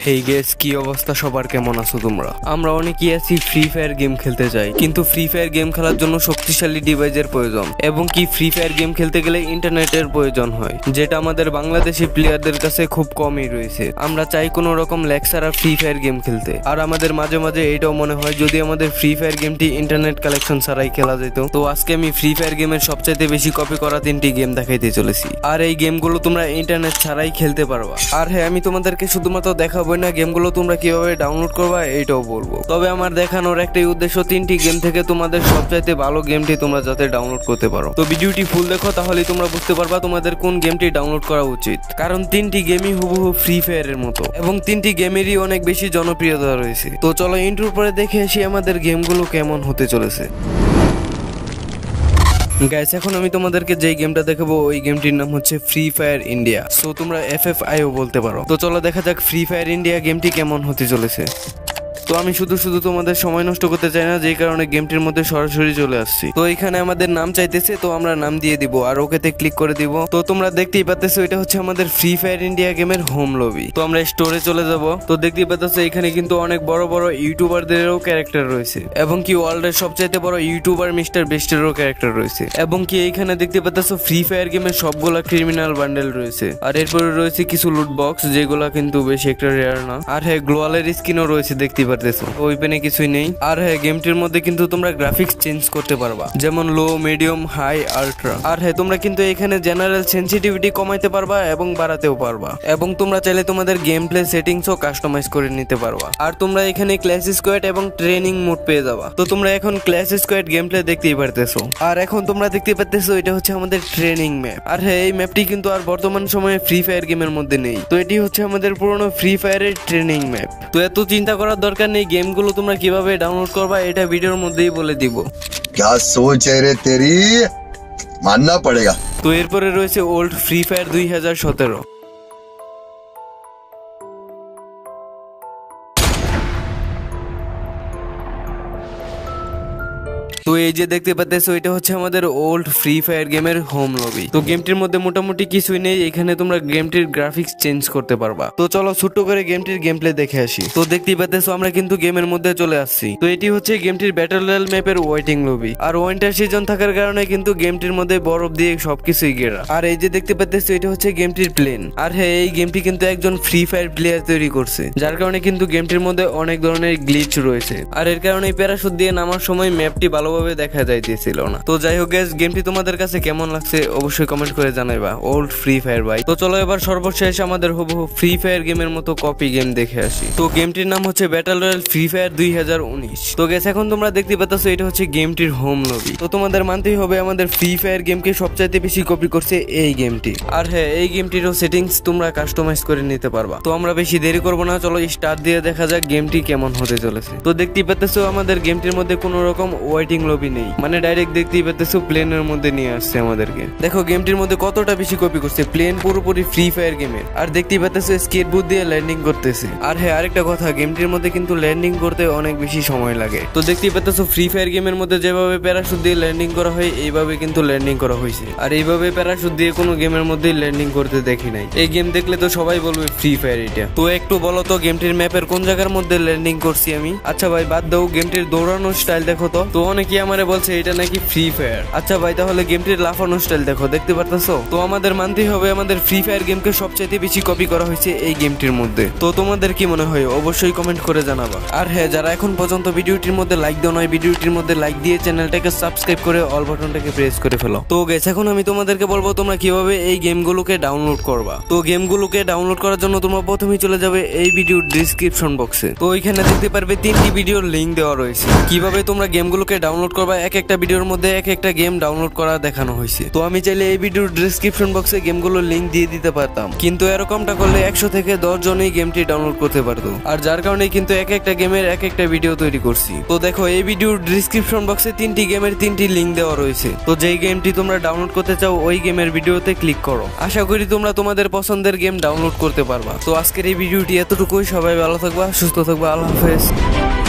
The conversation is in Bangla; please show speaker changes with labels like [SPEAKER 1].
[SPEAKER 1] হেই গেস, কি অবস্থা সবার, কেমন আছো তোমরা? আমরা অনেকেই আছি ফ্রি ফায়ার গেম খেলতে চাই, কিন্তু ফ্রি ফায়ার গেম খেলার জন্য শক্তিশালী ডিভাইসের প্রয়োজন এবং কি ফ্রি ফায়ার গেম খেলতে গেলে ইন্টারনেটের প্রয়োজন হয়, যেটা আমাদের বাংলাদেশি প্লেয়ারদের কাছে খুব কমই রয়েছে। আমরা চাই কোনো রকম ল্যাগ ছাড়া ফ্রি ফায়ার গেম খেলতে, আর আমাদের মাঝে মাঝে এটাও মনে হয় যদি আমাদের ফ্রি ফায়ার গেমটি ইন্টারনেট কালেকশন ছাড়াই খেলা যেত। তো আজকে আমি ফ্রি ফায়ার গেমের সবচাইতে বেশি কপি করা 3টি গেম দেখাইতে চলেছি, আর এই গেমগুলো তোমরা ইন্টারনেট ছাড়াই খেলতে পারবা। আর হ্যাঁ, আমি তোমাদেরকে শুধুমাত্র দেখাবো না গেমগুলো তোমরা কিভাবে ডাউনলোড করবা এটাও বলবো। তবে আমার দেখানোর একটাই উদ্দেশ্য, 3টি গেম থেকে তোমাদের সবচাইতে ভালো গেমটি তোমরা যাতে ডাউনলোড করতে পারো। তো ভিডিওটি ফুল দেখো, তাহলেই তোমরা বুঝতে পারবা তোমাদের কোন গেমটি ডাউনলোড করা উচিত, কারণ 3টি গেমই হুবহু ফ্রি ফায়ারের মতো এবং 3টি গেমেরই অনেক বেশি জনপ্রিয়তা রয়েছে। তো চলো ইন্ট্রোর পরে দেখে আসি আমাদের গেমগুলো কেমন হতে চলেছে। গাইস, এখন আমি তোমাদেরকে যেই গেমটা দেখাবো ওই গেমটির নাম হচ্ছে ফ্রি ফায়ার ইন্ডিয়া। সো তোমরা FFIও বলতে পারো। তো চলো দেখা যাক ফ্রি ফায়ার ইন্ডিয়া গেমটি কেমন হতে চলেছে। তো আমি শুধু তোমাদের সময় নষ্ট করতে চাই না, যেই কারণে গেমটির মধ্যে সরাসরি চলে আসছি। তো এখানে আমাদের নাম চাইতেছে, তো আমরা নাম দিয়ে দিব আর ওকেতে ক্লিক করে দিব। তো তোমরা দেখতেই পাচ্ছ এটা হচ্ছে আমাদের ফ্রি ফায়ার ইন্ডিয়া গেমের হোম লবি। তো আমরা স্টোরে চলে যাব। তো দেখতেই পাচ্ছ এখানে কিন্তু অনেক বড় বড় ইউটিউবারদেরও ক্যারেক্টার রয়েছে এবং কি ওয়ার্ল্ডের সবচাইতে বড় ইউটিউবার মিস্টার বেস্টেরও ক্যারেক্টার রয়েছে এবং কি এইখানে দেখতে পাচ্ছ ফ্রি ফায়ার গেমের সবগুলা ক্রিমিনাল বান্ডেল রয়েছে। আর এরপরে রয়েছে কিছু লুট বক্স, যেগুলা কিন্তু বেশি একটা রেয়ার না। আর হ্যাঁ, গ্লোয়ালের স্কিনও রয়েছে, দেখতেই পারতেছো। ওই পেনে কিছুই নেই। আর হ্যাঁ, গেমটির মধ্যে কিন্তু তোমরা গ্রাফিক্স চেঞ্জ করতে পারবা, যেমন লো, মিডিয়াম, হাই, আল্ট্রা। আর হ্যাঁ, তোমরা কিন্তু এখানে জেনারেল সেনসিটিভিটি কমাইতে পারবা এবং বাড়াতেও পারবা, এবং তোমরা চাইলে তোমাদের গেম প্লে সেটিংসও কাস্টমাইজ করে নিতে পারবা। আর তোমরা এখানে ক্লাস স্কোয়াড এবং ট্রেনিং মোড পেয়ে যাবা। তো তোমরা এখন ক্লাস স্কোয়াড গেম প্লে দেখতেই পারতেছো। আর এখন তোমরা দেখতে পারতেছো এটা হচ্ছে আমাদের ট্রেনিং ম্যাপ। আর হ্যাঁ, এই ম্যাপটি কিন্তু আর বর্তমান সময়ে ফ্রি ফায়ার গেমের মধ্যে নেই। তো এটি হচ্ছে আমাদের পুরনো ফ্রি ফায়ারের ট্রেনিং ম্যাপ। তো এত চিন্তা করার দরকার নেই, গেমগুলো তোমরা কিভাবে ডাউনলোড করবা এটা ভিডিওর মধ্যেই বলে দিব।
[SPEAKER 2] क्या सोच है रे तेरी, मानना पड़ेगा।
[SPEAKER 1] তো এরপরে রয়েছে ওল্ড ফ্রি ফায়ার 2017। তো এই যে দেখতে পাচ্ছ এটা হচ্ছে আমাদের ওল্ড ফ্রি ফায়ার গেমের হোম লবি। তো গেমটির মধ্যে মোটামুটি কিছুই নেই, এখানে তোমরা গেমটির গ্রাফিক্স চেঞ্জ করতে পারবা। তো চলো ছোট্ট করে গেমটির গেম প্লে দেখে আসি। তো দেখতেই পাচ্ছ আমরা কিন্তু গেমের মধ্যে চলে আসছি। তো এটি হচ্ছে গেমটির ব্যাটল রয়্যাল ম্যাপের ওয়েটিং লবি। আর উইন্টার সিজন থাকার কারণে কিন্তু গেমটির মধ্যে বরফ দিয়ে সবকিছুই ঘেরা। আর এই যে দেখতে পাচ্ছ এটা হচ্ছে গেমটির প্লেন। আর হ্যাঁ, এই গেমটি কিন্তু একজন ফ্রি ফায়ার প্লেয়ার তৈরি করছে, যার কারণে কিন্তু গেমটির মধ্যে অনেক ধরনের গ্লিচ রয়েছে। আর এর কারণে প্যারাশুট দিয়ে নামার সময় ম্যাপটি ভালোভাবে দেখা যাইতেছিল না। তো যাই হোক গাইস, গেমটি তোমাদের কাছে কেমন লাগছে অবশ্যই কমেন্ট করে জানাইবা। ওল্ড ফ্রি ফায়ার ভাই। তো চলো এবার সর্বশেষ আমাদের হুবহু ফ্রি ফায়ার গেমের মতো কপি গেম দেখে আসি। তো গেমটির নাম হচ্ছে ব্যাটল রয়্যাল ফ্রি ফায়ার 2019। তো গাইস, এখন তোমরা দেখতে পাচ্ছ এটা হচ্ছে গেমটির হোম লবি। তো তোমাদের মানতেই হবে আমাদের ফ্রি ফায়ার গেমকে সবচাইতে বেশি কপি করছে এই গেমটি। আর হ্যাঁ, এই গেমটিরও সেটিংস তোমরা কাস্টমাইজ করে নিতে পারবা। তো আমরা বেশি দেরি করব না, চলো স্টার্ট দিয়ে দেখা যাক গেমটি কেমন হতে চলেছে। তো দেখতেই পাচ্ছ আমাদের গেমটির মধ্যে কোনো রকম ওয়েটিং লবি নেই, মানে ডাইরেক্ট দেখতেই পাচ্ছ প্লেনের মধ্যে নিয়ে আসছে আমাদেরকে। দেখো গেমটির মধ্যে কতটা বেশি কপি করছে, প্লেন পুরোপুরি ফ্রি ফায়ার গেমের। আর দেখতেই পাচ্ছ স্কেটবোর্ড দিয়ে ল্যান্ডিং করতেছে। আর হ্যাঁ, আরেকটা কথা, গেমটির মধ্যে কিন্তু ল্যান্ডিং করতে অনেক বেশি সময় লাগে। তো দেখতেই পাচ্ছ ফ্রি ফায়ার গেমের মধ্যে যেভাবে প্যারাশুট দিয়ে ল্যান্ডিং করা হয় এইভাবে কিন্তু ল্যান্ডিং করা হয়েছে। আর এইভাবে প্যারাশুট দিয়ে কোনো গেমের মধ্যে ল্যান্ডিং করতে দেখি নাই। এই গেম দেখলে তো সবাই বলবে ফ্রি ফায়ার এটা। তো একটু বলো তো গেমটির ম্যাপের কোন জায়গার মধ্যে ল্যান্ডিং করছি আমি? আচ্ছা ভাই বাদ দাও, গেমটির দৌড়ানোর স্টাইল দেখো তো। তো অনেকেই আমারে বলছে এটা নাকি ফ্রি ফায়ার। আচ্ছা ভাই, তাহলে গেমটির লাফানো স্টাইল দেখো, দেখতে পারতেছো? তো আমাদের মানতেই হবে আমাদের ফ্রি ফায়ার গেমকে সবচাইতে বেশি কপি করা হয়েছে এই গেমটির মধ্যে। তো তোমাদের কি মনে হয় অবশ্যই কমেন্ট করে জানাবা। আর হ্যাঁ, যারা এখন পর্যন্ত ভিডিওটির মধ্যে লাইক দাও নয়, ভিডিওটির মধ্যে লাইক দিয়ে চ্যানেলটাকে সাবস্ক্রাইব করে অল বাটনটাকে প্রেস করে ফেলো। তো গাইস, এখন আমি তোমাদেরকে বলবো তোমরা কিভাবে এই গেমগুলোকে ডাউনলোড করবা। তো গেমগুলোকে ডাউনলোড করার জন্য তোমরা প্রথমেই চলে যাবে এই ভিডিওর ডেসক্রিপশন বক্সে। তো ওইখানে দেখতে পারবে 3টি ভিডিওর লিংক দেওয়া রয়েছে, কিভাবে তোমরা গেমগুলোকে ডাউনলোড করবা। এক একটা ভিডিওর মধ্যে এক একটা গেম ডাউনলোড করা দেখানো হয়েছে। তো আমি চাইলে এই ভিডিওর ডেসক্রিপশন বক্সে গেমগুলোর লিংক দিয়ে দিতে পারতাম, কিন্তু এরকমটা করলে 100 থেকে 10 জনই গেমটি ডাউনলোড করতে পারতো। আর যার কারণে কিন্তু এক একটা গেমের এক একটা ভিডিও তৈরি করছি। তো দেখো এই ভিডিওর ডেসক্রিপশন বক্সে 3টি গেমের 3টি লিংক দেওয়া রয়েছে। তো যেই গেমটি তোমরা ডাউনলোড করতে চাও ওই গেমের ভিডিওতে ক্লিক করো। আশা করি তোমরা তোমাদের পছন্দের গেম ডাউনলোড করতে পারবা। তো আজকের এই ভিডিওটি এতটুকুই। সবাই ভালো থাকবা, সুস্থ থাকবা, আল্লাহ হাফেজ।